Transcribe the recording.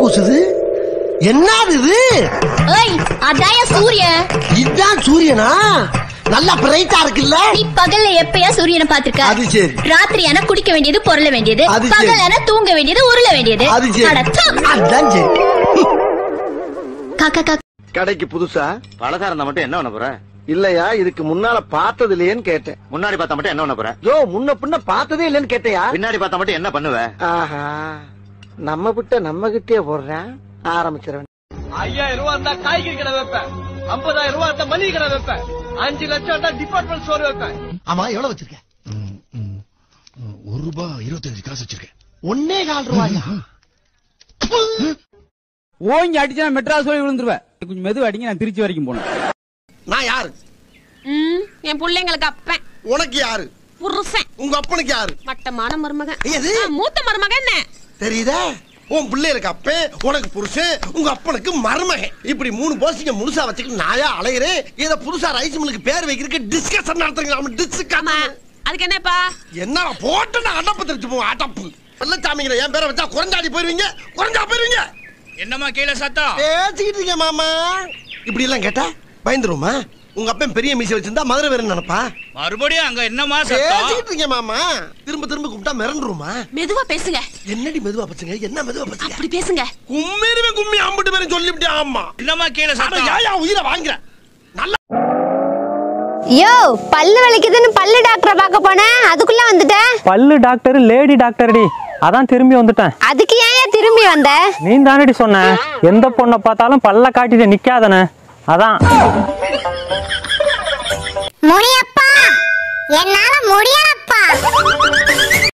பூசுது? என்னது இது? ஏய், அதாய சூரியன். இதுதான் சூரியனா? நல்லா பிரைட்டா இருக்குல்ல? நீ பகல்ல எப்பயா சூரியனை பாத்திருக்க? அது சரி. ராத்திரியான குடிக்க வேண்டியது, பொருள வேண்டியது, பகலான தூங்க வேண்டியது, உருள வேண்டியது. அது சரி. அதான் சரி. காக்கா காக்கா. கடைக்கு புதுசா பலசாரம் இருந்தா மட்டும் என்ன பண்ண போற? இல்லையா, இதுக்கு முன்னால பார்த்தது இல்லையேன்னு கேட்டேன். முன்னாடி பார்த்தா மட்டும் என்ன பண்ண போற? யோ, முன்ன பின்ன பார்த்ததே இல்லைன்னு கேட்டையா? பின்னாடி பார்த்தா மட்டும் என்ன பண்ணுவ? ஆஹா, நம்ம விட்ட நம்ம கிட்டே போடுறேன். ஆரம்பிச்சிருவேன். 5000 ரூபா இருந்தா காய்கறி கடை வைப்பேன், 50000 ரூபா இருந்தா மளிகை கடை வைப்பேன், 5 லட்சம் இருந்தா டிபார்ட்மெண்ட் ஸ்டோர் வைப்பேன். ஆமா, எவ்வளவு வச்சிருக்க? ₹1.25 வச்சிருக்கேன். 1.25 ரூபாயா? ஓங்கி அடிச்சா மெட்ராஸ் போய் விழுந்துருவேன். கொஞ்சம் மெது அடிங்க, நான் திருச்சி வரைக்கும் போனேன். நான் யாரு? என் பிள்ளைங்களுக்கு அப்பன். உனக்கு யாரு? புருஷன். உங்க அப்பனுக்கு யாரு? மட்டமான மருமகன். எது? மூத்த மருமகன். என்ன தெரியுதா? உன் பிள்ளைகளுக்கு அப்பன், உனக்கு புருஷன், உங்க அப்பனுக்கு மருமகன். இப்படி 3 போஸ்டிங்க முழுசா வச்சுக்கிட்டு நாயா அலையிறேன். இத புதுசா ரைஸ் மில்லுக்கு பேர் வைக்கிறதுக்கு டிஸ்கஷன் நடத்துறீங்க. அதுக்கு என்னப்பா? என்ன போட்டு நான் அடப்பு தெரிச்சு போவோம். அடப்பு வெள்ளச்சாமிங்கிற என் பேரை வச்சா குறைஞ்சாடி போயிருவீங்க. குறைஞ்சா போயிருவீங்க. என்னமா கீழே சத்தம் பேசிக்கிட்டு இருக்கீங்க மாமா. இப்படி எல்லாம் கேட்டா பயந்துருமா? உங்க அப்பன் பெரிய மீசை வச்சிருந்தா மதுரை வேற நினைப்பா? மறுபடியும் அங்க என்னமா பேசிக்கிட்டு இருக்கீங்க மாமா. திரும்ப திரும்ப கூப்பிட்டா மிரண்டுருமா? மெதுவா பேசுங்க. என்னடி மெதுவா பேசுங்க? என்ன மெதுவா பேசுங்க? அப்படி பேசுங்க. கும்மிருவே கும்மி அம்பிட்டு பேரும் சொல்லிவிட்டே. ஆமா, என்னமா கீழே சத்தம்? ஏயா உயிரை வாங்குற? நல்லா யோ, பல்லு வலிக்குதுன்னு பல்லு டாக்டரை பார்க்க போனேன், அதுக்குள்ள வந்துட்டேன். பல்லு டாக்டர் லேடி டாக்டர்டி, அதான் திரும்பி வந்துட்டேன். அதுக்கு ஏன் திரும்பி வந்த? நீ தானடி சொன்ன எந்த பொண்ணை பார்த்தாலும் பல்ல காட்டிட்டு நிக்காதன, அதான். முடியப்பா, என்னால முடியலப்பா.